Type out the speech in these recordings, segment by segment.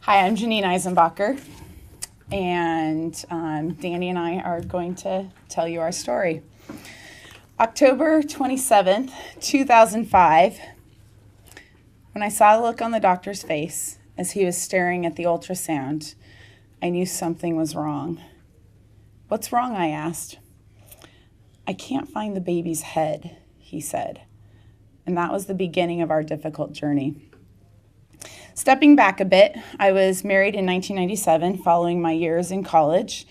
Hi, I'm Janine Eisenbacher, and Danny and I are going to tell you our story. October 27th, 2005, when I saw the look on the doctor's face as he was staring at the ultrasound, I knew something was wrong. "What's wrong?" I asked. "I can't find the baby's head," he said. And that was the beginning of our difficult journey. Stepping back a bit, I was married in 1997 following my years in college.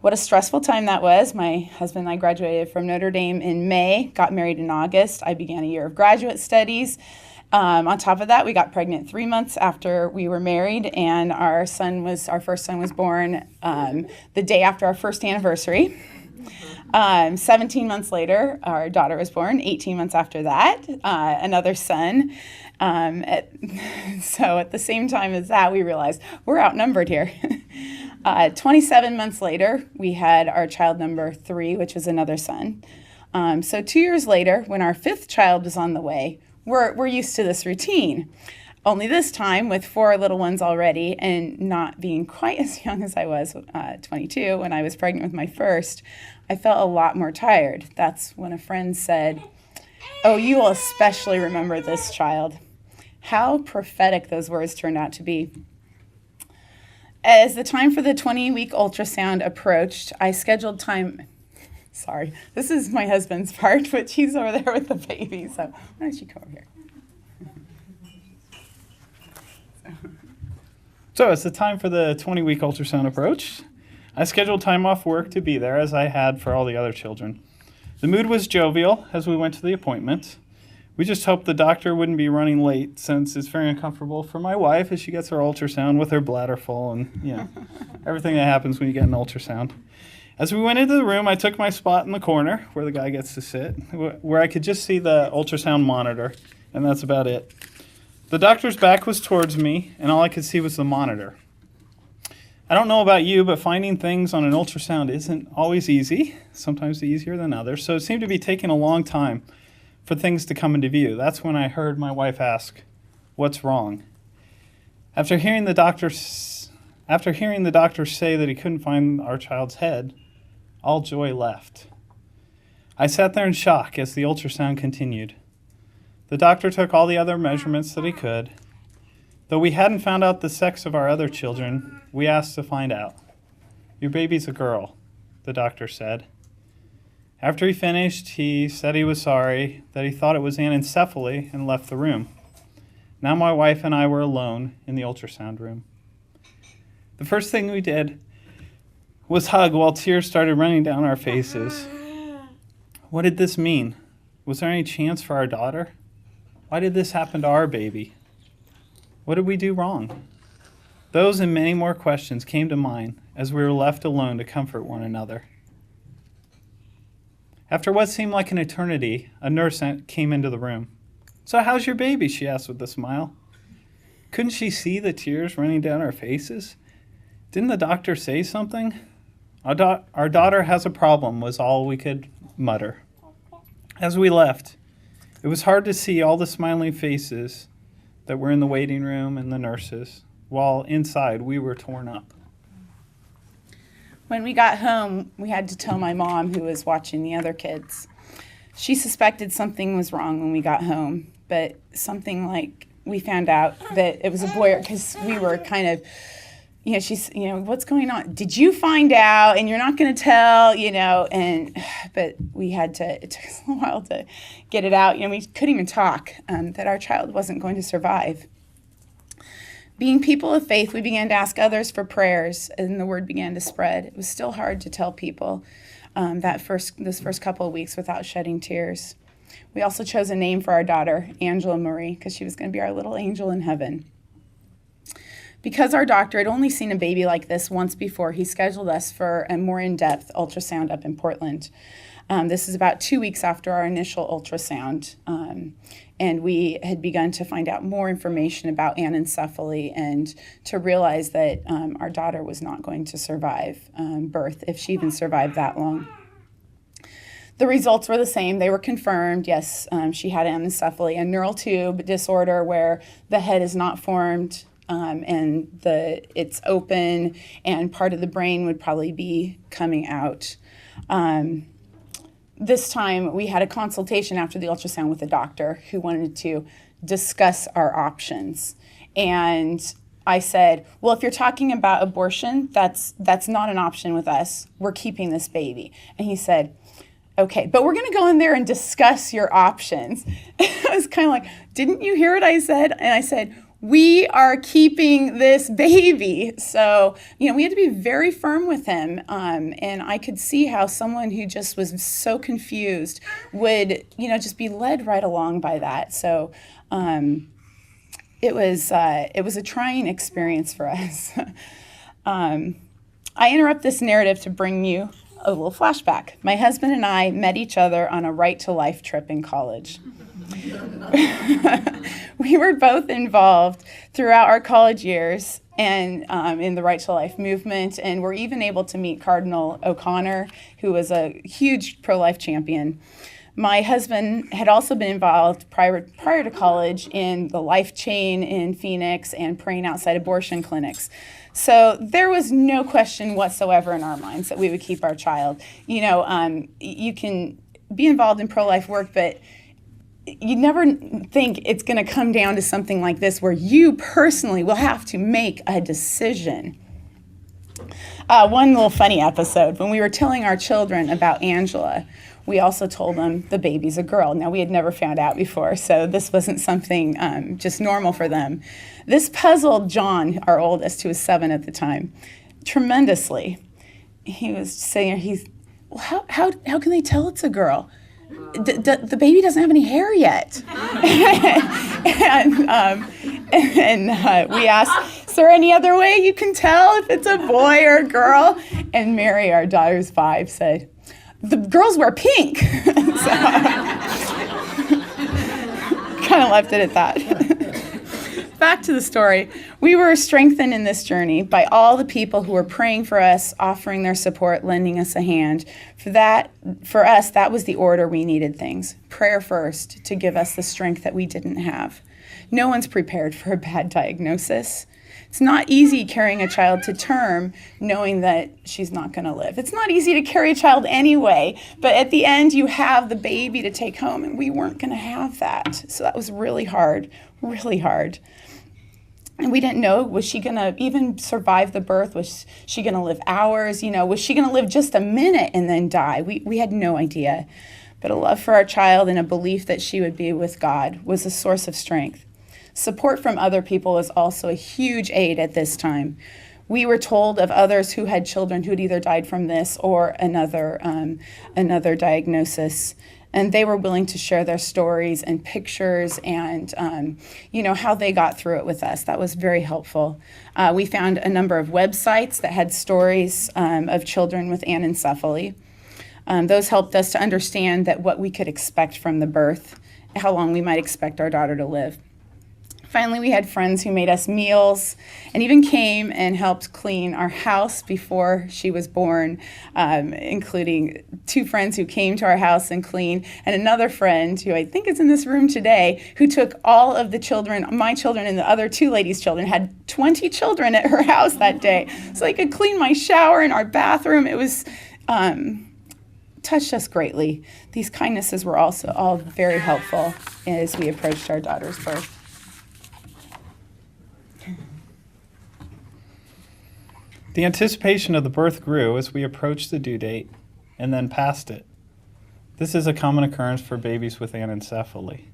What a stressful time that was. My husband and I graduated from Notre Dame in May, got married in August. I began a year of graduate studies. On top of that, we got pregnant 3 months after we were married, and our first son was born the day after our first anniversary. 17 months later, our daughter was born. 18 months after that, another son. So at the same time as that, we realized we're outnumbered here. 27 months later, we had our child number 3, which was another son. So 2 years later, when our 5th child was on the way, we're used to this routine. Only this time with 4 little ones already and not being quite as young as I was, 22, when I was pregnant with my first, I felt a lot more tired. That's when a friend said, "Oh, you will especially remember this child." How prophetic those words turned out to be. As the time for the 20-week ultrasound approached, I scheduled time. Sorry, this is my husband's part, but he's over there with the baby, so why don't you come over here? So as the time for the 20-week ultrasound approached, I scheduled time off work to be there as I had for all the other children. The mood was jovial as we went to the appointment. We just hoped the doctor wouldn't be running late since it's very uncomfortable for my wife as she gets her ultrasound with her bladder full and everything that happens when you get an ultrasound. As we went into the room, I took my spot in the corner where the guy gets to sit, where I could just see the ultrasound monitor, and that's about it. The doctor's back was towards me, and all I could see was the monitor. I don't know about you, but finding things on an ultrasound isn't always easy, sometimes easier than others, so it seemed to be taking a long time for things to come into view. That's when I heard my wife ask, "What's wrong?" After hearing the doctor say that he couldn't find our child's head, all joy left. I sat there in shock as the ultrasound continued. The doctor took all the other measurements that he could. Though we hadn't found out the sex of our other children, we asked to find out. "Your baby's a girl," the doctor said. After he finished, he said he was sorry, that he thought it was anencephaly, and left the room. Now my wife and I were alone in the ultrasound room. The first thing we did was hug while tears started running down our faces. What did this mean? Was there any chance for our daughter? Why did this happen to our baby? What did we do wrong? Those and many more questions came to mind as we were left alone to comfort one another. After what seemed like an eternity, a nurse came into the room. "So how's your baby?" she asked with a smile. Couldn't she see the tears running down our faces? Didn't the doctor say something? Our daughter has a problem, was all we could mutter. As we left, it was hard to see all the smiling faces that were in the waiting room and the nurses, while inside we were torn up. When we got home, we had to tell my mom, who was watching the other kids. She suspected something was wrong when we got home, but something like we found out that it was a boy, because we were kind of, she's, "What's going on? Did you find out? And you're not going to tell, but it took us a while to get it out. We couldn't even talk, that our child wasn't going to survive. Being people of faith, we began to ask others for prayers, and the word began to spread. It was still hard to tell people this first couple of weeks without shedding tears. We also chose a name for our daughter, Angela Marie, because she was going to be our little angel in heaven. Because our doctor had only seen a baby like this once before, he scheduled us for a more in-depth ultrasound up in Portland. This is about 2 weeks after our initial ultrasound. And we had begun to find out more information about anencephaly and to realize that our daughter was not going to survive birth, if she even survived that long. The results were the same. They were confirmed. Yes, she had anencephaly, a neural tube disorder where the head is not formed and it's open, and part of the brain would probably be coming out. This time we had a consultation after the ultrasound with a doctor who wanted to discuss our options. And I said, well, if you're talking about abortion, that's not an option with us. We're keeping this baby. And he said, okay, but we're going to go in there and discuss your options. I was kind of like, didn't you hear what I said? And I said, we are keeping this baby. So, we had to be very firm with him. And I could see how someone who just was so confused would, just be led right along by that. So it was a trying experience for us. I interrupt this narrative to bring you a little flashback. My husband and I met each other on a Right to Life trip in college. We were both involved throughout our college years and in the Right to Life movement, and were even able to meet Cardinal O'Connor, who was a huge pro-life champion. My husband had also been involved prior to college in the Life Chain in Phoenix and praying outside abortion clinics. So there was no question whatsoever in our minds that we would keep our child. You can be involved in pro-life work, but you never think it's going to come down to something like this where you personally will have to make a decision. One little funny episode, when we were telling our children about Angela, we also told them the baby's a girl. Now, we had never found out before, so this wasn't something just normal for them. This puzzled John, our oldest, who was 7 at the time, tremendously. He was saying, well, how can they tell it's a girl? The baby doesn't have any hair yet. and we asked, is there any other way you can tell if it's a boy or a girl? And Mary, our daughter's 5, said, the girls wear pink. So kind of left it at that. Back to the story. We were strengthened in this journey by all the people who were praying for us, offering their support, lending us a hand. For us, that was the order we needed things. Prayer first, to give us the strength that we didn't have. No one's prepared for a bad diagnosis. It's not easy carrying a child to term knowing that she's not going to live. It's not easy to carry a child anyway, but at the end you have the baby to take home, and we weren't going to have that. So that was really hard, really hard. And we didn't know, was she going to even survive the birth? Was she going to live hours? Was she going to live just a minute and then die? We had no idea. But a love for our child and a belief that she would be with God was a source of strength. Support from other people was also a huge aid at this time. We were told of others who had children who had either died from this or another diagnosis. And they were willing to share their stories and pictures and, how they got through it with us. That was very helpful. We found a number of websites that had stories of children with anencephaly. Those helped us to understand that what we could expect from the birth, how long we might expect our daughter to live. Finally, we had friends who made us meals and even came and helped clean our house before she was born, including 2 friends who came to our house and cleaned, and another friend who I think is in this room today, who took all of the children, my children and the other 2 ladies' children, had 20 children at her house that day. So they could clean my shower and our bathroom. It was touched us greatly. These kindnesses were also all very helpful as we approached our daughter's birth. The anticipation of the birth grew as we approached the due date and then passed it. This is a common occurrence for babies with anencephaly.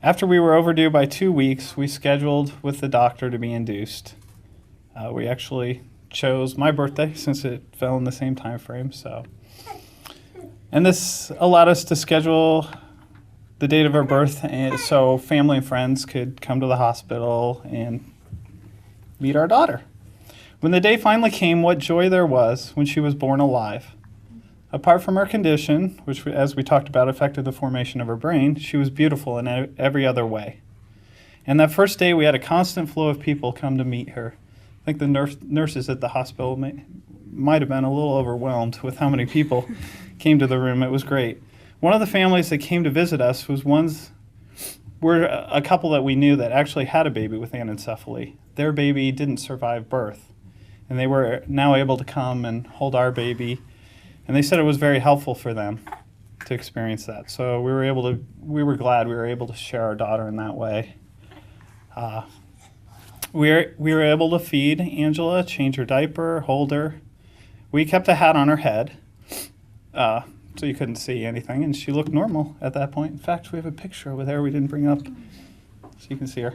After we were overdue by 2 weeks, we scheduled with the doctor to be induced. We actually chose my birthday since it fell in the same time frame. And this allowed us to schedule the date of our birth so family and friends could come to the hospital and meet our daughter. When the day finally came, what joy there was when she was born alive. Apart from her condition, which, as we talked about, affected the formation of her brain, she was beautiful in every other way. And that first day, we had a constant flow of people come to meet her. I think the nurses at the hospital might have been a little overwhelmed with how many people came to the room. It was great. One of the families that came to visit us was ones were a couple that we knew that actually had a baby with anencephaly. Their baby didn't survive birth, and they were now able to come and hold our baby, and they said it was very helpful for them to experience that. So we were glad we were able to share our daughter in that way. We were able to feed Angela, change her diaper, hold her. We kept a hat on her head, so you couldn't see anything, and she looked normal at that point. In fact, we have a picture over there we didn't bring up, so you can see her.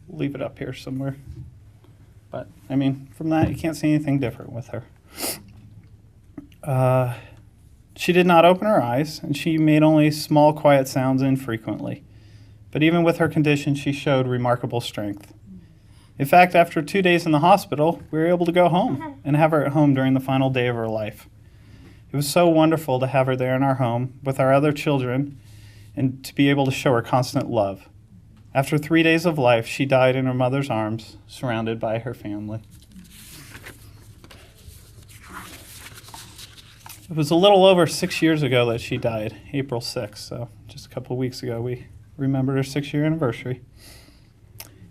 Leave it up here somewhere. But, I mean, from that, you can't see anything different with her. She did not open her eyes, and she made only small, quiet sounds infrequently. But even with her condition, she showed remarkable strength. In fact, after 2 days in the hospital, we were able to go home and have her at home during the final day of her life. It was so wonderful to have her there in our home with our other children and to be able to show her constant love. After 3 days of life, she died in her mother's arms, surrounded by her family. It was a little over 6 years ago that she died, April 6th, so just a couple of weeks ago we remembered her 6-year anniversary.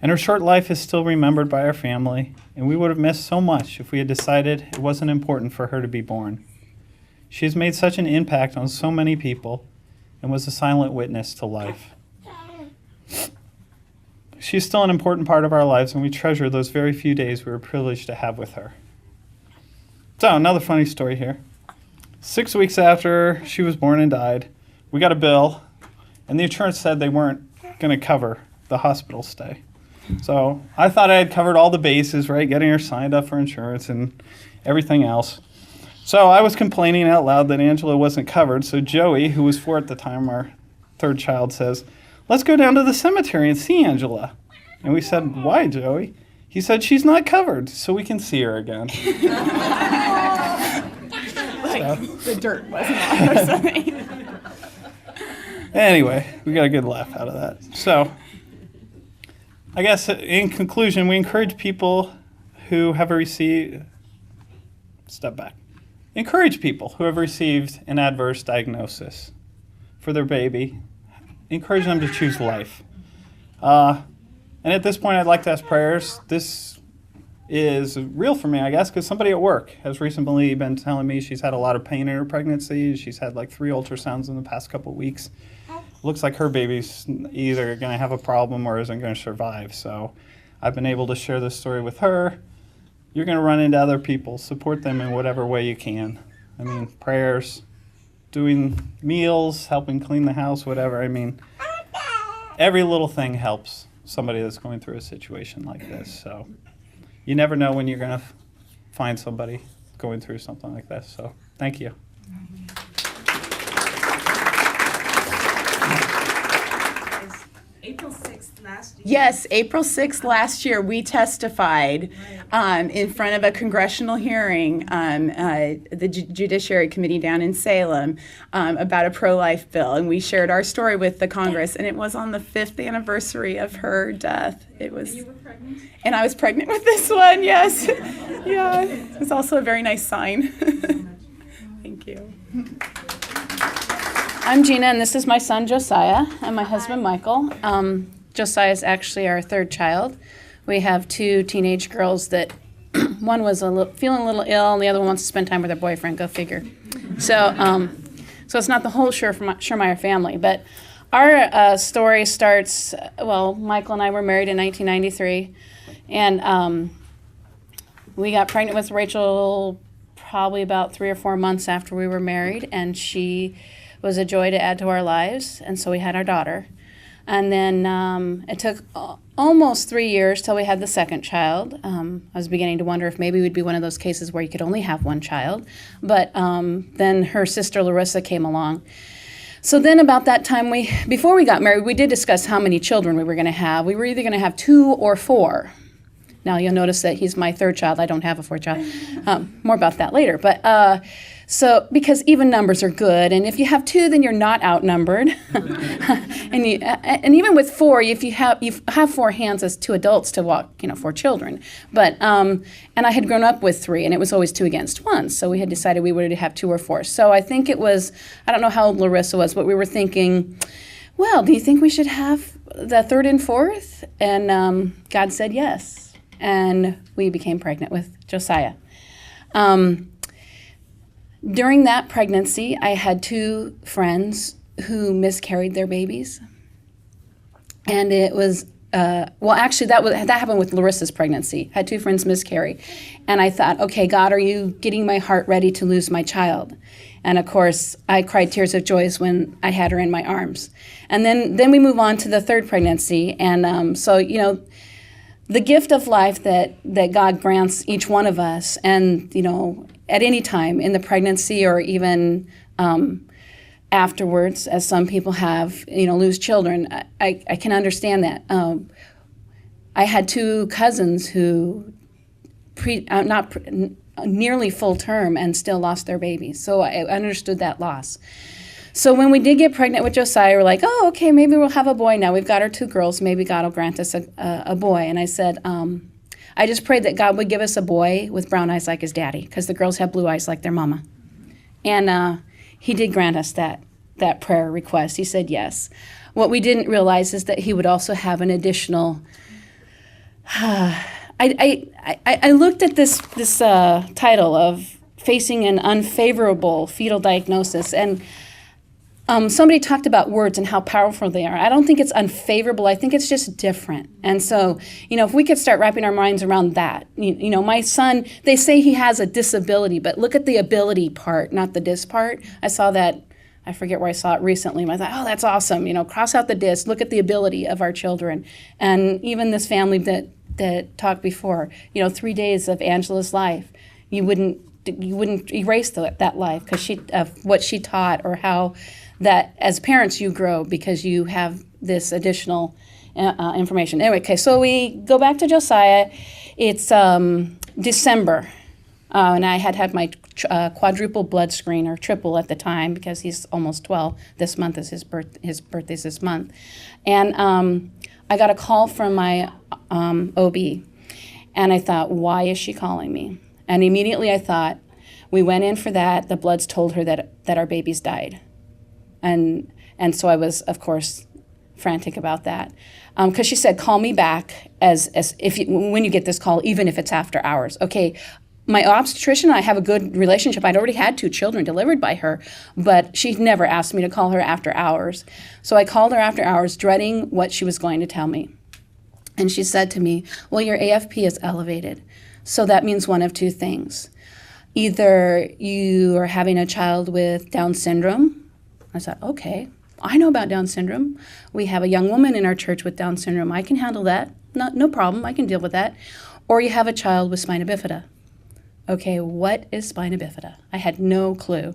And her short life is still remembered by our family, and we would have missed so much if we had decided it wasn't important for her to be born. She has made such an impact on so many people and was a silent witness to life. She's still an important part of our lives, and we treasure those very few days we were privileged to have with her. So, another funny story here. 6 weeks after she was born and died, we got a bill, and the insurance said they weren't going to cover the hospital stay. So I thought I had covered all the bases, right, getting her signed up for insurance and everything else. So I was complaining out loud that Angela wasn't covered, so Joey, who was 4 at the time, our third child, says, "Let's go down to the cemetery and see Angela." And we said, "Why, Joey?" He said, "She's not covered, so we can see her again." The dirt wasn't on or something. Anyway, we got a good laugh out of that. So, I guess in conclusion, we encourage people who have received, encourage people who have received an adverse diagnosis for their baby. Encourage them to choose life. And at this point, I'd like to ask prayers. This is real for me, I guess, because somebody at work has recently been telling me she's had a lot of pain in her pregnancy. She's had like 3 ultrasounds in the past couple of weeks. Looks like her baby's either going to have a problem or isn't going to survive. So I've been able to share this story with her. You're going to run into other people. Support them in whatever way you can. I mean, prayers, doing meals, helping clean the house, whatever. I mean, every little thing helps somebody that's going through a situation like this. So you never know when you're going to find somebody going through something like this. So thank you. April 6th last year. Yes, April 6th last year, we testified in front of a congressional hearing, the Judiciary Committee down in Salem, about a pro-life bill. And we shared our story with the Congress, and it was on the 5th anniversary of her death. It was, And you were pregnant? and I was pregnant with this one, yes. Yeah, it was also a very nice sign. Thank you. I'm Gina, and this is my son Josiah, and my husband Michael. Josiah is actually our third child. We have 2 teenage girls that one was feeling a little ill, and the other one wants to spend time with her boyfriend. Go figure. So it's not the whole Schurmeyer family, but our story starts. Well, Michael and I were married in 1993, and we got pregnant with Rachel probably about 3 or 4 months after we were married, and she was a joy to add to our lives, and so we had our daughter. And then it took almost 3 years till we had the second child. I was beginning to wonder if maybe we'd be one of those cases where you could only have one child. But then her sister Larissa came along. So then about that time, before we got married, we did discuss how many children we were going to have. We were either going to have 2 or 4. Now you'll notice that he's my third child. I don't have a 4th child. More about that later. But So, because even numbers are good, and if you have 2, then you're not outnumbered. and even with 4, if you have 4 hands as 2 adults to walk, 4 children. But and I had grown up with 3, and it was always 2 against 1. So we had decided we would have 2 or 4. So I think it was, I don't know how old Larissa was, but we were thinking, well, do you think we should have the 3rd and 4th? And God said yes, and we became pregnant with Josiah. During that pregnancy, I had 2 friends who miscarried their babies. And it was, actually, that happened with Larissa's pregnancy. I had 2 friends miscarry. And I thought, okay, God, are you getting my heart ready to lose my child? And of course, I cried tears of joy when I had her in my arms. And then we move on to the 3rd pregnancy. And so, the gift of life that God grants each one of us, and, at any time in the pregnancy or even afterwards, as some people have, lose children, I can understand that. I had 2 cousins who nearly full term and still lost their babies. So I understood that loss. So when we did get pregnant with Josiah, we're like, oh, okay, maybe we'll have a boy now. We've got our 2 girls. Maybe God will grant us a boy. And I said, I just prayed that God would give us a boy with brown eyes like his daddy, because the girls have blue eyes like their mama. And he did grant us that prayer request. He said yes. What we didn't realize is that he would also have an additional... I looked at this title of facing an unfavorable fetal diagnosis, and somebody talked about words and how powerful they are. I don't think it's unfavorable. I think it's just different. And so, if we could start wrapping our minds around that. My son, they say he has a disability, but look at the ability part, not the dis part. I saw that, I forget where I saw it recently, and I thought, oh, that's awesome. Cross out the dis, look at the ability of our children. And even this family that talked before, 3 days of Angela's life, you wouldn't erase that life because of what she taught, or how that as parents you grow because you have this additional information. Anyway, okay, so we go back to Josiah. It's December, and I had my quadruple blood screen, or triple at the time, because he's almost 12. This month is his birthday's this month. And I got a call from my OB, and I thought, why is she calling me? And immediately I thought, we went in for that. The bloods told her that our babies died. And so I was, of course, frantic about that. Because she said, call me back when you get this call, even if it's after hours. Okay, my obstetrician, I have a good relationship. I'd already had 2 children delivered by her, but she never asked me to call her after hours. So I called her after hours, dreading what she was going to tell me. And she said to me, well, your AFP is elevated. So that means one of 2 things. Either you are having a child with Down syndrome. I thought, okay, I know about Down syndrome. We have a young woman in our church with Down syndrome. I can handle that. No problem. I can deal with that. Or you have a child with spina bifida. Okay, what is spina bifida? I had no clue.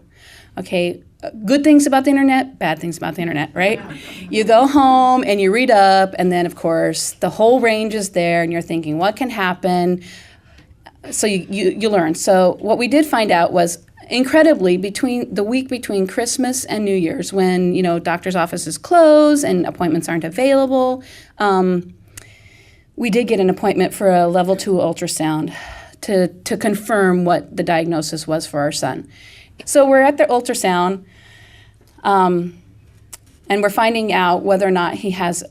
Okay, good things about the internet, bad things about the internet, right? You go home and you read up, and then, of course, the whole range is there, and you're thinking, what can happen? So you learn. So what we did find out was, incredibly, between the week between Christmas and New Year's, when doctors' offices close and appointments aren't available, we did get an appointment for a level 2 ultrasound to confirm what the diagnosis was for our son. So we're at the ultrasound, and we're finding out whether or not he has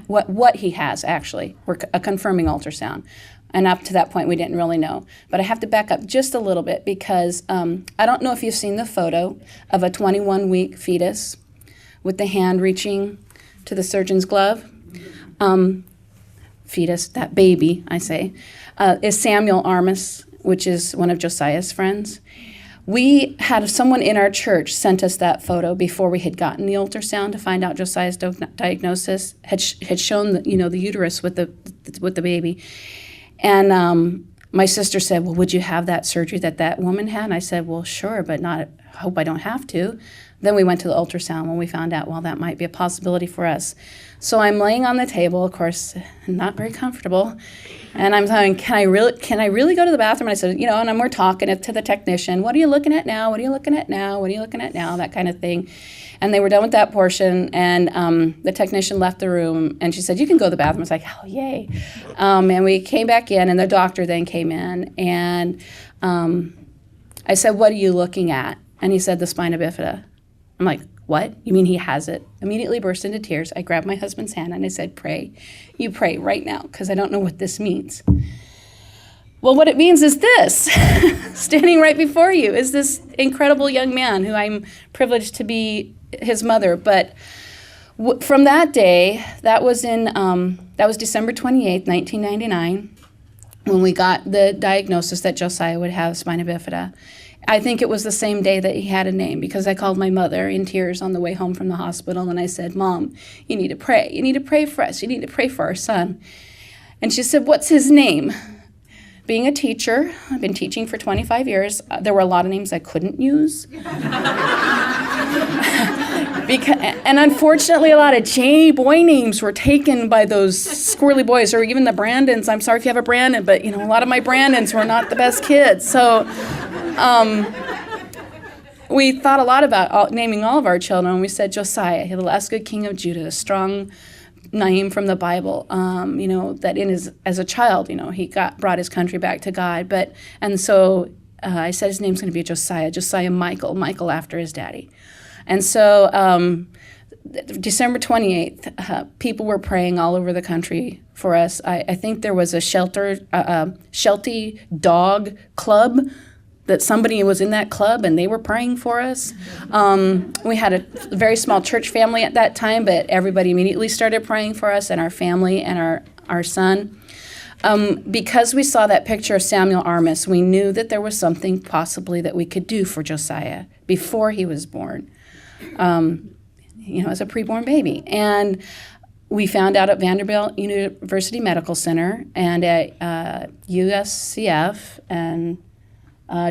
what he has actually. We're a confirming ultrasound. And up to that point, we didn't really know. But I have to back up just a little bit, because I don't know if you've seen the photo of a 21-week fetus with the hand reaching to the surgeon's glove. Fetus, that baby, I say, is Samuel Armis, which is one of Josiah's friends. We had someone in our church sent us that photo before we had gotten the ultrasound to find out Josiah's diagnosis. Had shown the uterus with the baby. And my sister said, well, would you have that surgery that woman had? And I said, well, sure, but not, hope I don't have to. Then we went to the ultrasound when we found out, well, that might be a possibility for us. So I'm laying on the table, of course, not very comfortable. And I'm saying, can I really go to the bathroom? And I said, and we're talking to the technician. What are you looking at now? What are you looking at now? What are you looking at now? That kind of thing. And they were done with that portion, and the technician left the room, and she said, you can go to the bathroom. I was like, oh, yay. And we came back in, and the doctor then came in, and I said, what are you looking at? And he said, the spina bifida. I'm like, what? You mean he has it? Immediately burst into tears. I grabbed my husband's hand, and I said, pray. You pray right now, because I don't know what this means. Well, what it means is this. Standing right before you is this incredible young man who I'm privileged to be his mother. But from that day, that was December 28th, 1999, when we got the diagnosis that Josiah would have spina bifida. I think it was the same day that he had a name, because I called my mother in tears on the way home from the hospital, and I said, Mom, you need to pray. You need to pray for us. You need to pray for our son. And she said, what's his name? Being a teacher, I've been teaching for 25 years, there were a lot of names I couldn't use. And unfortunately, a lot of J boy names were taken by those squirrely boys, or even the Brandons. I'm sorry if you have a Brandon, but a lot of my Brandons were not the best kids. So we thought a lot about naming all of our children. We said Josiah, the last good king of Judah, a strong name from the Bible, that as a child, he brought his country back to God. So I said his name's going to be Josiah Michael after his daddy. And so December 28th, people were praying all over the country for us. I think there was a Sheltie Dog Club, that somebody was in that club and they were praying for us. We had a very small church family at that time, but everybody immediately started praying for us and our family and our son. Because we saw that picture of Samuel Armis, we knew that there was something possibly that we could do for Josiah before he was born, as a preborn baby. And we found out at Vanderbilt University Medical Center and at USCF and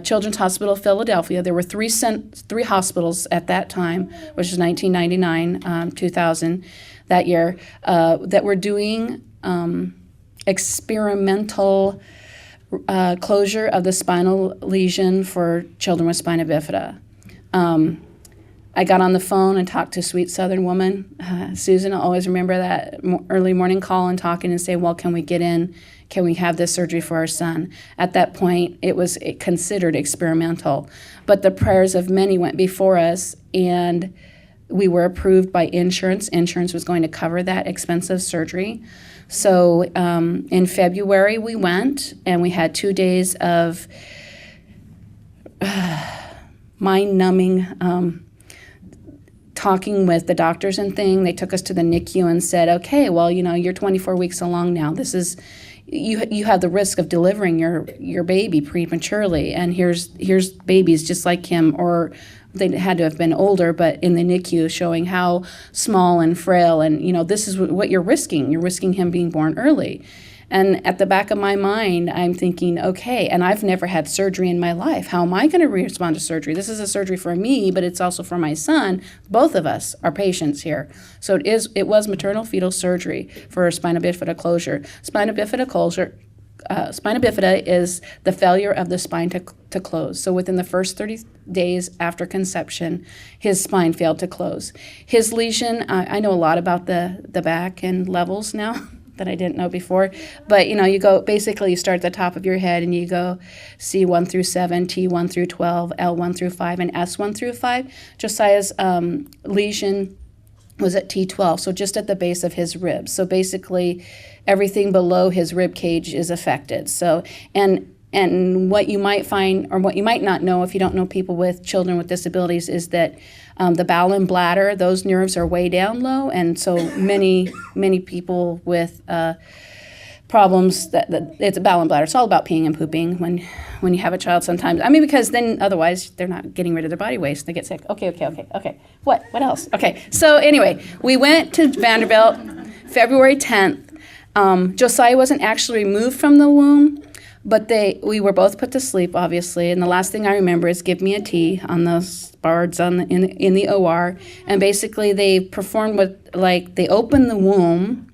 Children's Hospital of Philadelphia. There were three hospitals at that time, which was 1999, 2000, that year, that were doing experimental closure of the spinal lesion for children with spina bifida. I got on the phone and talked to a sweet Southern woman, Susan. I'll always remember that early morning call and talking and say, well, can we get in? Can we have this surgery for our son? At that point, it was considered experimental. But the prayers of many went before us, and we were approved by insurance. Insurance was going to cover that expensive surgery. So in February, we went, and we had 2 days of mind-numbing talking with the doctors and thing. They took us to the NICU and said, okay, well, you're 24 weeks along now. This is, you have the risk of delivering your baby prematurely, and here's babies just like him, or they had to have been older, but in the NICU, showing how small and frail, and this is what you're risking. You're risking him being born early. And at the back of my mind, I'm thinking, okay, and I've never had surgery in my life. How am I going to respond to surgery? This is a surgery for me, but it's also for my son. Both of us are patients here. So it was maternal fetal surgery for spina bifida closure. Spina bifida is the failure of the spine to close. So within the first 30 days after conception, his spine failed to close. His lesion, I know a lot about the back and levels now that I didn't know before. But, you go, basically you start at the top of your head and you go C1 through 7, T1 through 12, L1 through 5, and S1 through 5. Josiah's lesion was at T12, so just at the base of his ribs. So basically everything below his rib cage is affected. So, and what you might find, or what you might not know if you don't know people with children with disabilities, is that the bowel and bladder, those nerves are way down low, and so many people with problems that it's a bowel and bladder. It's all about peeing and pooping when you have a child sometimes. I mean, because then otherwise they're not getting rid of their body waste. They get sick. Okay. What else? Okay. So anyway, we went to Vanderbilt February 10th. Josiah wasn't actually removed from the womb, But we were both put to sleep, obviously, and the last thing I remember is give me a T on those boards in the OR, and basically they performed they opened the womb,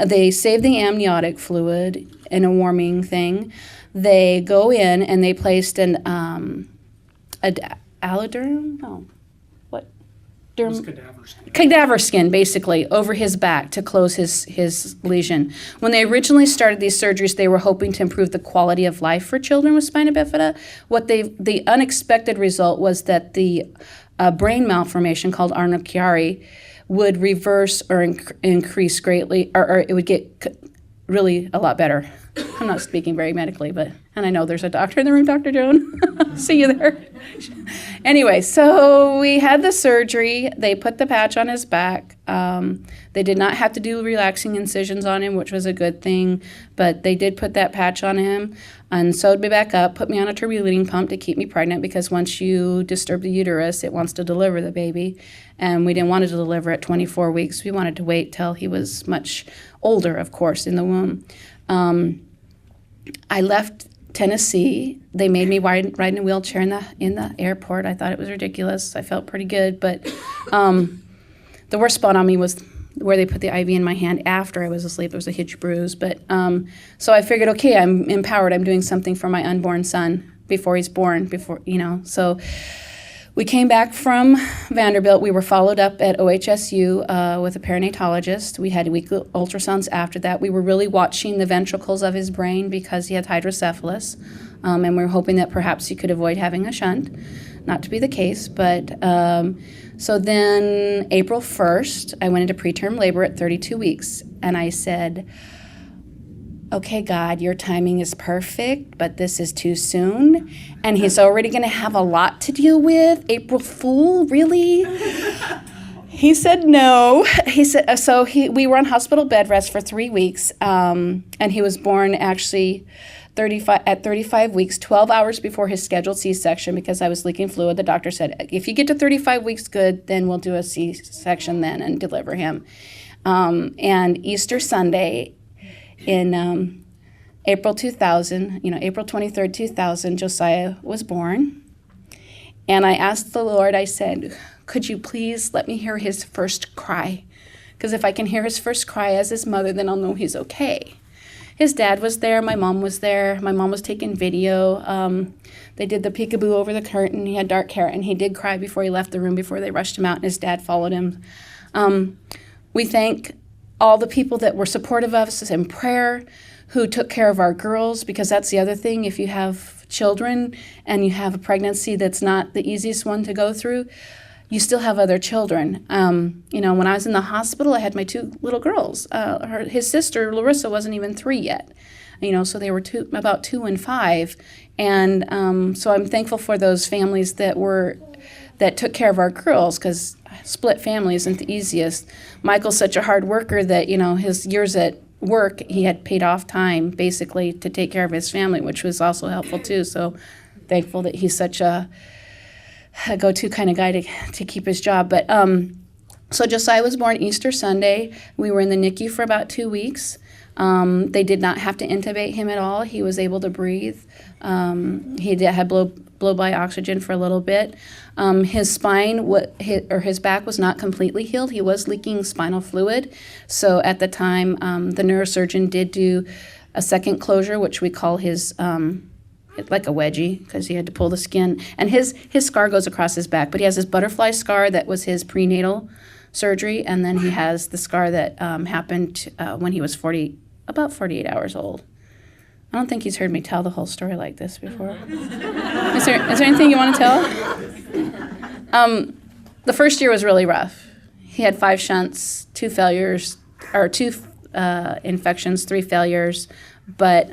they saved the amniotic fluid in a warming thing, they go in and they placed an alloderm, no, what? Cadaver skin, basically, over his back to close his lesion. When they originally started these surgeries, they were hoping to improve the quality of life for children with spina bifida. The unexpected result was that the brain malformation called Arnold-Chiari would reverse or increase greatly, or it would get really a lot better. I'm not speaking very medically, and I know there's a doctor in the room, Dr. Joan. See you there. Anyway, so we had the surgery. They put the patch on his back. They did not have to do relaxing incisions on him, which was a good thing, but they did put that patch on him and sewed me back up, put me on a turbulating pump to keep me pregnant because once you disturb the uterus, it wants to deliver the baby. And we didn't want to deliver at 24 weeks. We wanted to wait till he was much older, of course, in the womb. I left Tennessee. They made me ride in a wheelchair in the airport. I thought it was ridiculous. I felt pretty good, but the worst spot on me was where they put the IV in my hand after I was asleep. It was a huge bruise, but so I figured, okay, I'm empowered. I'm doing something for my unborn son before he's born. So we came back from Vanderbilt. We were followed up at OHSU with a perinatologist. We had weekly ultrasounds after that. We were really watching the ventricles of his brain because he had hydrocephalus, and we were hoping that perhaps he could avoid having a shunt. Not to be the case, but so then April 1st, I went into preterm labor at 32 weeks, and I said, okay, God, your timing is perfect, but this is too soon, and he's already going to have a lot to deal with. April Fool, really? He said no. He said we were on hospital bed rest for 3 weeks, and he was born actually 35 weeks, 12 hours before his scheduled C-section because I was leaking fluid. The doctor said, if you get to 35 weeks good, then we'll do a C-section then and deliver him. And Easter Sunday, in April 2000, April 23rd, 2000, Josiah was born. And I asked the Lord, I said, could you please let me hear his first cry? Because if I can hear his first cry as his mother, then I'll know he's okay. His dad was there. My mom was there. My mom was taking video. They did the peekaboo over the curtain. He had dark hair, and he did cry before he left the room, before they rushed him out, and his dad followed him. We thank all the people that were supportive of us in prayer, who took care of our girls, because that's the other thing. If you have children and you have a pregnancy that's not the easiest one to go through, you still have other children. When I was in the hospital, I had my 2 little girls. His sister, Larissa, wasn't even 3 yet. So they were about 2 and 5. And so I'm thankful for those families that took care of our girls, because split family isn't the easiest. Michael's such a hard worker that, his years at work, he had paid off time, basically, to take care of his family, which was also helpful, too. So thankful that he's such a go-to kind of guy to keep his job. But so Josiah was born Easter Sunday. We were in the NICU for about 2 weeks. They did not have to intubate him at all. He was able to breathe. He had blow-by oxygen for a little bit. His spine, his back was not completely healed. He was leaking spinal fluid. So at the time, the neurosurgeon did do a second closure, which we call his like a wedgie, because he had to pull the skin. And his scar goes across his back, but he has his butterfly scar that was his prenatal surgery, and then he has the scar that happened when he was about 48 hours old. I don't think he's heard me tell the whole story like this before. Is there anything you want to tell? The first year was really rough. He had 5 shunts, 2 failures, or 2 infections, 3 failures, but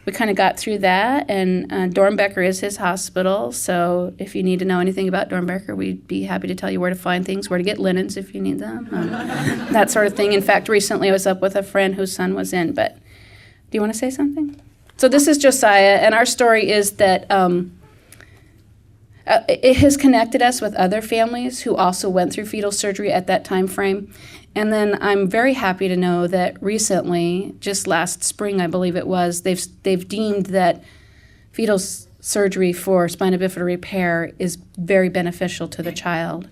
we kind of got through that, and Dornbecker is his hospital, so if you need to know anything about Dornbecker, we'd be happy to tell you where to find things, where to get linens if you need them, that sort of thing. In fact, recently I was up with a friend whose son was in, but do you want to say something? So this is Josiah, and our story is that it has connected us with other families who also went through fetal surgery at that time frame. And then I'm very happy to know that recently, just last spring, I believe it was, they've deemed that fetal surgery for spina bifida repair is very beneficial to the child.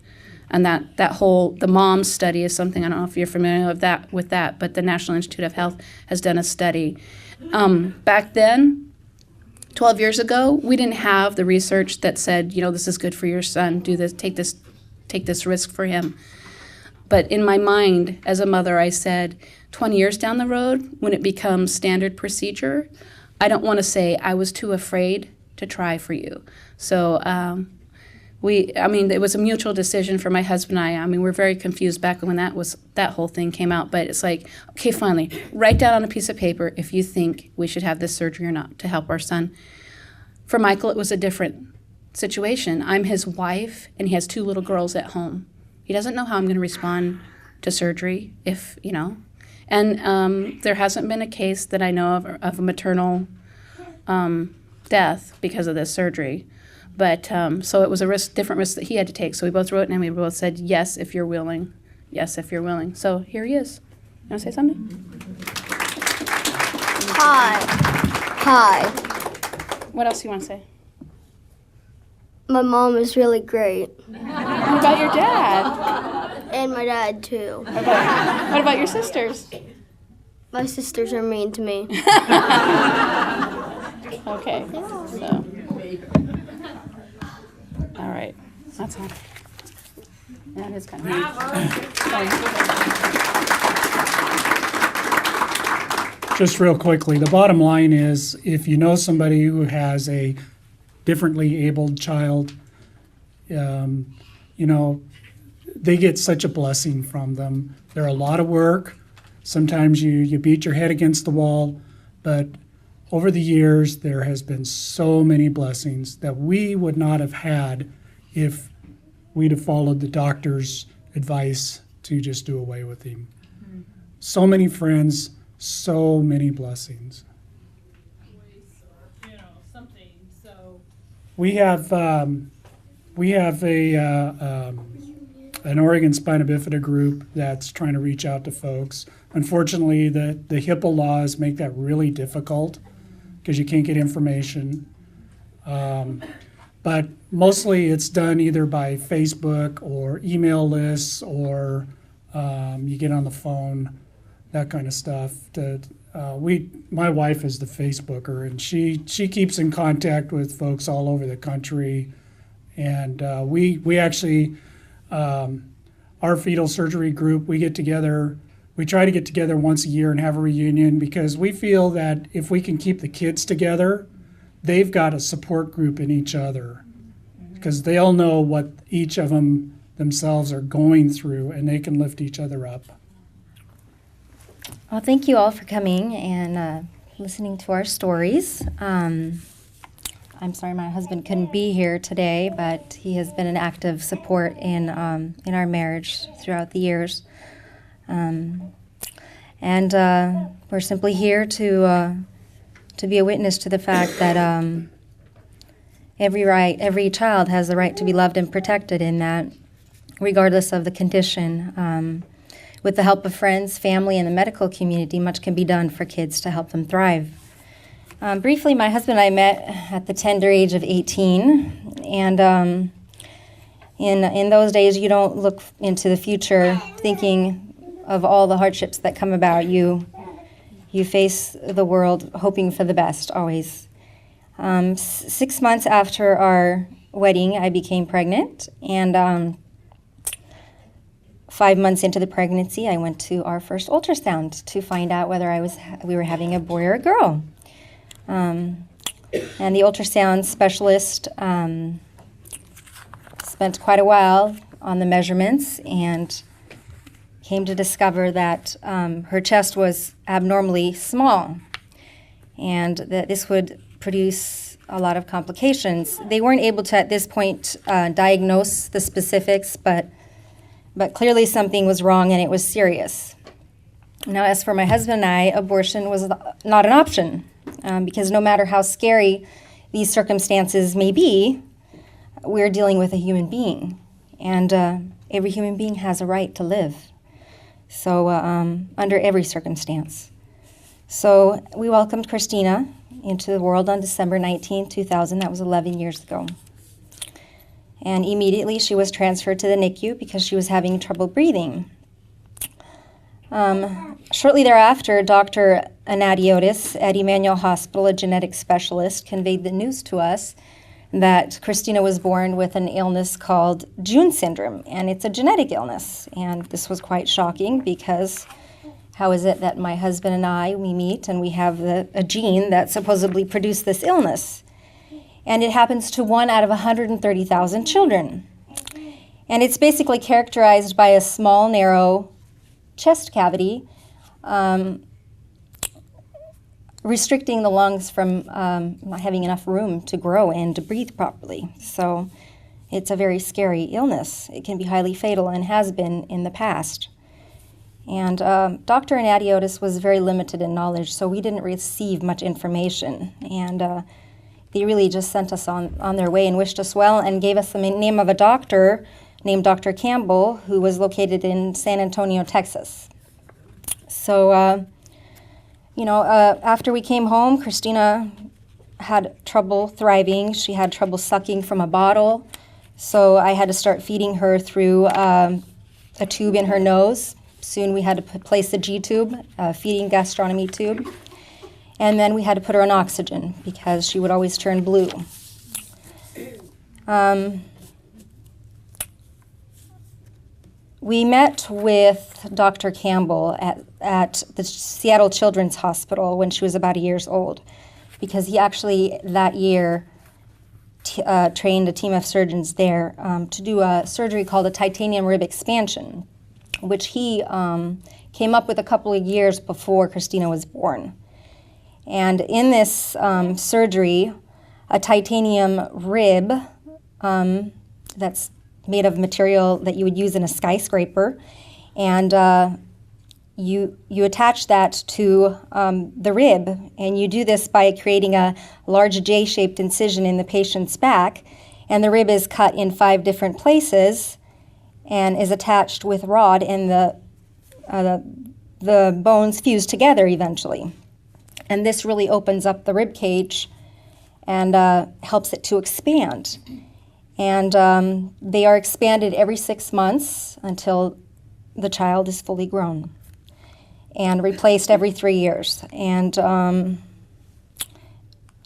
And the MOMS study is something, I don't know if you're familiar with that, but the National Institute of Health has done a study. Back then, 12 years ago, we didn't have the research that said, this is good for your son, do this, take this risk for him. But in my mind, as a mother, I said, 20 years down the road, when it becomes standard procedure, I don't want to say I was too afraid to try for you. So it was a mutual decision for my husband and I. I mean, we're very confused back when that whole thing came out. But it's like, okay, finally, write down on a piece of paper if you think we should have this surgery or not to help our son. For Michael, it was a different situation. I'm his wife, and he has 2 little girls at home. He doesn't know how I'm going to respond to surgery And there hasn't been a case that I know of a maternal death because of this surgery. But so it was a different risk that he had to take. So we both wrote, and we both said, yes, if you're willing. Yes, if you're willing. So here he is. You want to say something? Hi. What else do you want to say? My mom is really great. What about your dad? And my dad, too. What about your sisters? My sisters are mean to me. Okay. So. All right. That's all. That is kind of Just real quickly, the bottom line is if you know somebody who has a differently abled child, they get such a blessing from them. They're a lot of work. Sometimes you beat your head against the wall, but over the years, there has been so many blessings that we would not have had if we'd have followed the doctor's advice to just do away with him. Mm-hmm. So many friends, so many blessings. We have an Oregon Spina Bifida group that's trying to reach out to folks. Unfortunately, the HIPAA laws make that really difficult because you can't get information. But mostly it's done either by Facebook or email lists or you get on the phone, that kind of stuff. My wife is the Facebooker, and she keeps in contact with folks all over the country. And we actually, our fetal surgery group, we try to get together once a year and have a reunion because we feel that if we can keep the kids together, they've got a support group in each other because they'll know what each of them themselves are going through, and they can lift each other up. Well, thank you all for coming and listening to our stories. I'm sorry my husband couldn't be here today, but he has been an active support in our marriage throughout the years. And we're simply here to be a witness to the fact that every child has the right to be loved and protected in that, regardless of the condition. With the help of friends, family, and the medical community, much can be done for kids to help them thrive. Briefly, my husband and I met at the tender age of 18, and in those days, you don't look into the future thinking of all the hardships that come about. You face the world hoping for the best, always. 6 months after our wedding, I became pregnant, and 5 months into the pregnancy, I went to our first ultrasound to find out whether we were having a boy or a girl. And the ultrasound specialist spent quite a while on the measurements and came to discover that her chest was abnormally small and that this would produce a lot of complications. They weren't able to, at this point, diagnose the specifics, but clearly something was wrong and it was serious. Now, as for my husband and I, abortion was not an option because no matter how scary these circumstances may be, we're dealing with a human being, and every human being has a right to live. So under every circumstance. So we welcomed Christina into the world on December 19, 2000. That was 11 years ago. And immediately she was transferred to the NICU because she was having trouble breathing. Shortly thereafter, Dr. Anadiotis at Emmanuel Hospital, a genetic specialist, conveyed the news to us that Christina was born with an illness called June syndrome, and it's a genetic illness. And this was quite shocking because how is it that my husband and we meet and we have a gene that supposedly produced this illness? And it happens to 1 out of 130,000 children. And it's basically characterized by a small, narrow chest cavity, restricting the lungs from not having enough room to grow and to breathe properly. So it's a very scary illness. It can be highly fatal and has been in the past. And Dr. Anadiotis was very limited in knowledge, so we didn't receive much information. And they really just sent us on their way and wished us well and gave us the name of a doctor named Dr. Campbell, who was located in San Antonio, Texas. So, after we came home, Christina had trouble thriving. She had trouble sucking from a bottle. So I had to start feeding her through a tube in her nose. Soon we had to place a G-tube, a feeding gastronomy tube. And then we had to put her on oxygen because she would always turn blue. We met with Dr. Campbell at the Seattle Children's Hospital when she was about 1 year old, because he actually that year trained a team of surgeons there to do a surgery called a titanium rib expansion, which he came up with a couple of years before Christina was born. And in this surgery, a titanium rib that's made of material that you would use in a skyscraper, and you attach that to the rib, and you do this by creating a large J-shaped incision in the patient's back, and the rib is cut in 5 different places and is attached with rod, and the bones fuse together eventually. And this really opens up the rib cage and helps it to expand. And they are expanded every 6 months until the child is fully grown, and replaced every 3 years. And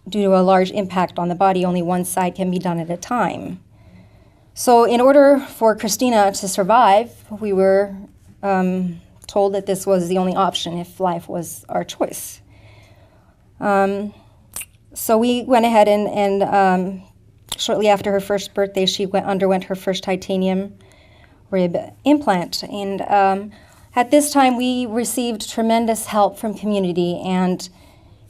due to a large impact on the body, only one side can be done at a time. So in order for Christina to survive, we were told that this was the only option if life was our choice. So we went ahead and shortly after her first birthday, she underwent her first titanium rib implant. And at this time, we received tremendous help from community. And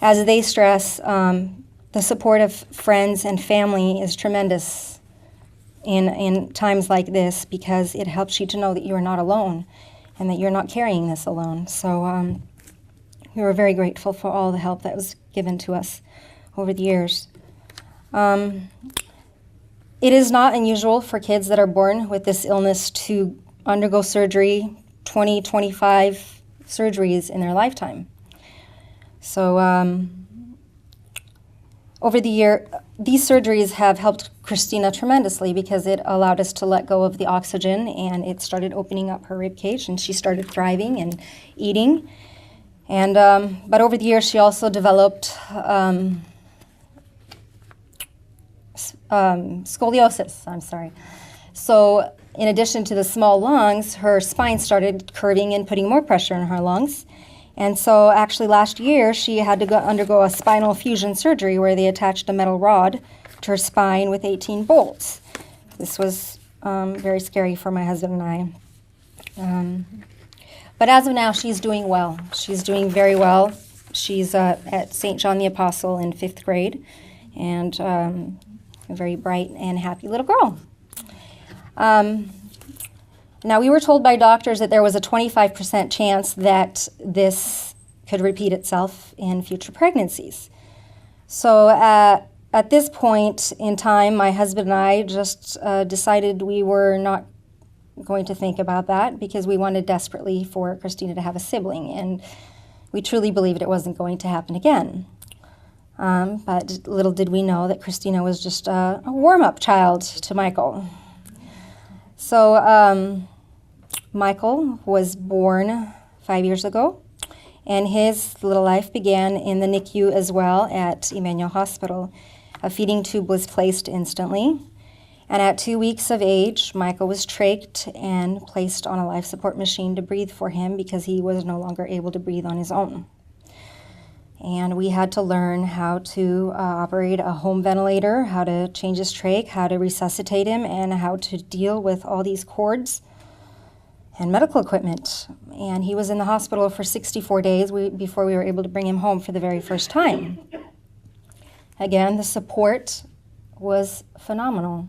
as they stress, the support of friends and family is tremendous in times like this, because it helps you to know that you are not alone and that you're not carrying this alone. So we were very grateful for all the help that was given to us over the years. It is not unusual for kids that are born with this illness to undergo surgery, 20, 25 surgeries in their lifetime. So over the year, these surgeries have helped Christina tremendously because it allowed us to let go of the oxygen, and it started opening up her rib cage, and she started thriving and eating. And but over the years, she also developed scoliosis, So in addition to the small lungs, her spine started curving and putting more pressure on her lungs. And so actually last year, she had to undergo a spinal fusion surgery where they attached a metal rod to her spine with 18 bolts. This was very scary for my husband and I. But as of now, she's doing well. She's doing very well. She's at St. John the Apostle in 5th grade, and a very bright and happy little girl. Now, we were told by doctors that there was a 25% chance that this could repeat itself in future pregnancies. So at this point in time, my husband and I just decided we were not going to think about that because we wanted desperately for Christina to have a sibling, and we truly believed it wasn't going to happen again. But little did we know that Christina was just a warm-up child to Michael. So Michael was born 5 years ago, and his little life began in the NICU as well at Emmanuel Hospital. A feeding tube was placed instantly, and at 2 weeks of age, Michael was trached and placed on a life support machine to breathe for him because he was no longer able to breathe on his own. And we had to learn how to operate a home ventilator, how to change his trach, how to resuscitate him, and how to deal with all these cords and medical equipment. And he was in the hospital for 64 days before we were able to bring him home for the very first time. Again, the support was phenomenal.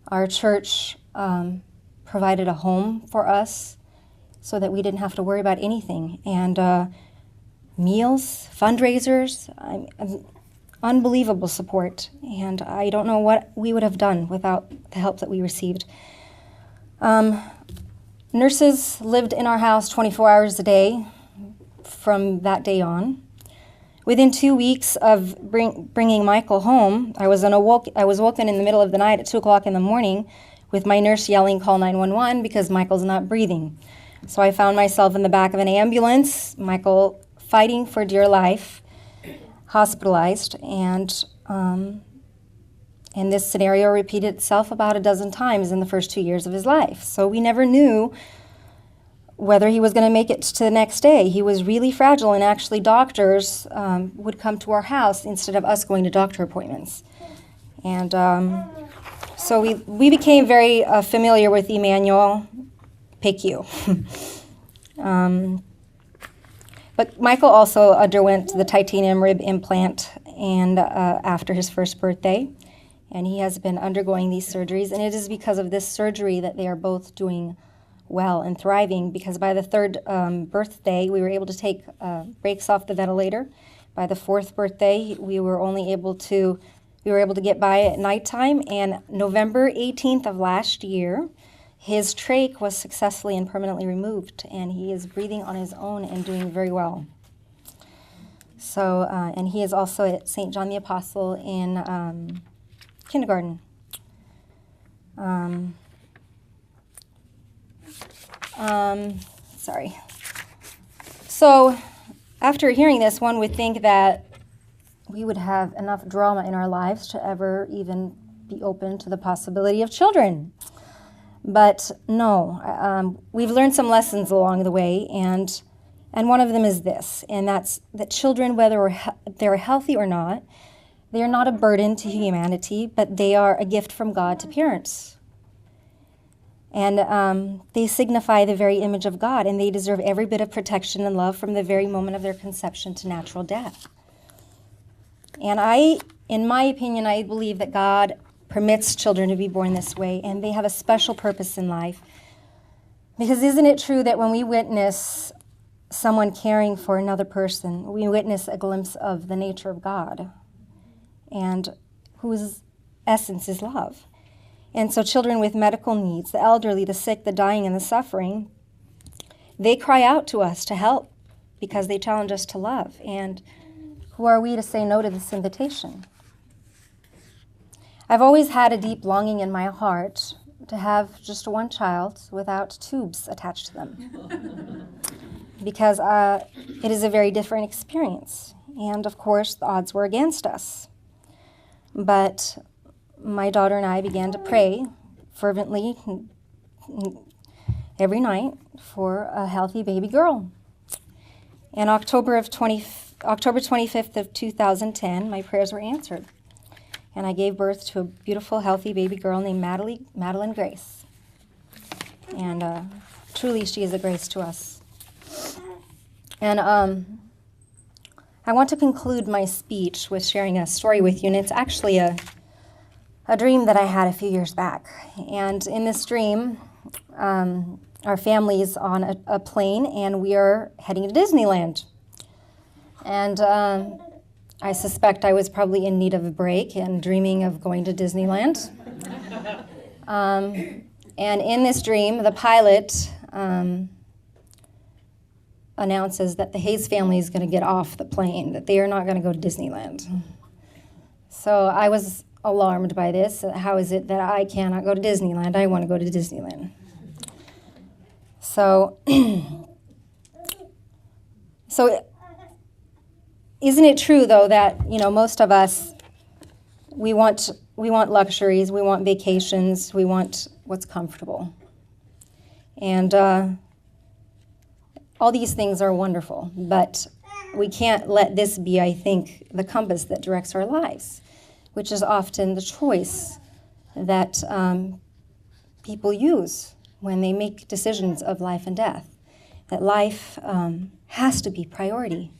Our church provided a home for us so that we didn't have to worry about anything. And meals, fundraisers, unbelievable support. And I don't know what we would have done without the help that we received. Nurses lived in our house 24 hours a day from that day on. Within 2 weeks of bringing Michael home, I was woken in the middle of the night at 2 o'clock in the morning with my nurse yelling, "Call 911," because Michael's not breathing. So I found myself in the back of an ambulance, Michael fighting for dear life, hospitalized, and this scenario repeated itself about a dozen times in the first 2 years of his life. So we never knew whether he was going to make it to the next day. He was really fragile, and actually doctors would come to our house instead of us going to doctor appointments. And so we became very familiar with Emmanuel PICU. But Michael also underwent the titanium rib implant and after his first birthday, and he has been undergoing these surgeries, and it is because of this surgery that they are both doing well and thriving, because by the third birthday, we were able to take breaks off the ventilator. By the fourth birthday, we were able to get by at nighttime, and November 18th of last year, his trach was successfully and permanently removed, and he is breathing on his own and doing very well. So, and he is also at St. John the Apostle in kindergarten. Sorry. So, after hearing this, one would think that we would have enough drama in our lives to ever even be open to the possibility of children. But no, we've learned some lessons along the way, and one of them is this, and that's that children, whether they're healthy or not, they are not a burden to humanity, but they are a gift from God to parents. And they signify the very image of God, and they deserve every bit of protection and love from the very moment of their conception to natural death. And in my opinion, I believe that God permits children to be born this way, and they have a special purpose in life. Because isn't it true that when we witness someone caring for another person, we witness a glimpse of the nature of God, and whose essence is love? And so children with medical needs, the elderly, the sick, the dying, and the suffering, they cry out to us to help because they challenge us to love. And who are we to say no to this invitation? I've always had a deep longing in my heart to have just one child without tubes attached to them. Because it is a very different experience. And of course, the odds were against us. But my daughter and I began to pray fervently every night for a healthy baby girl. And October 25th of 2010, my prayers were answered. And I gave birth to a beautiful, healthy baby girl named Madeline Grace. And truly, she is a grace to us. And I want to conclude my speech with sharing a story with you, and it's actually a dream that I had a few years back. And in this dream, our family is on a plane, and we are heading to Disneyland. And I suspect I was probably in need of a break and dreaming of going to Disneyland. And in this dream, the pilot announces that the Hayes family is going to get off the plane, that they are not going to go to Disneyland. So I was alarmed by this. How is it that I cannot go to Disneyland? I want to go to Disneyland. So, isn't it true, though, that, most of us, we want luxuries, we want vacations, we want what's comfortable. And all these things are wonderful, but we can't let this be, I think, the compass that directs our lives, which is often the choice that people use when they make decisions of life and death, that life has to be priority.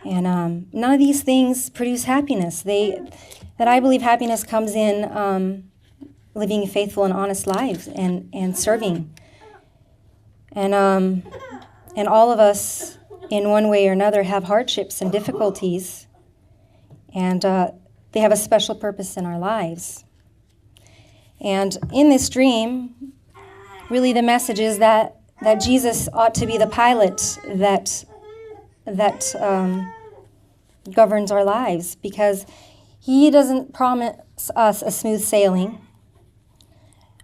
And none of these things produce happiness. That I believe happiness comes in living faithful and honest lives and serving. And all of us, in one way or another, have hardships and difficulties, and they have a special purpose in our lives. And in this dream, really the message is that Jesus ought to be the pilot that governs our lives, because he doesn't promise us a smooth sailing,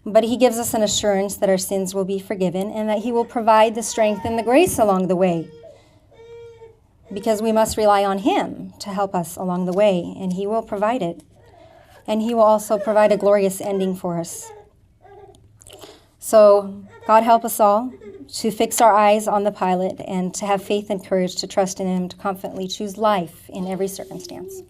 but he gives us an assurance that our sins will be forgiven and that he will provide the strength and the grace along the way, because we must rely on him to help us along the way, and he will provide it. And he will also provide a glorious ending for us. So God help us all to fix our eyes on the pilot and to have faith and courage to trust in him, to confidently choose life in every circumstance.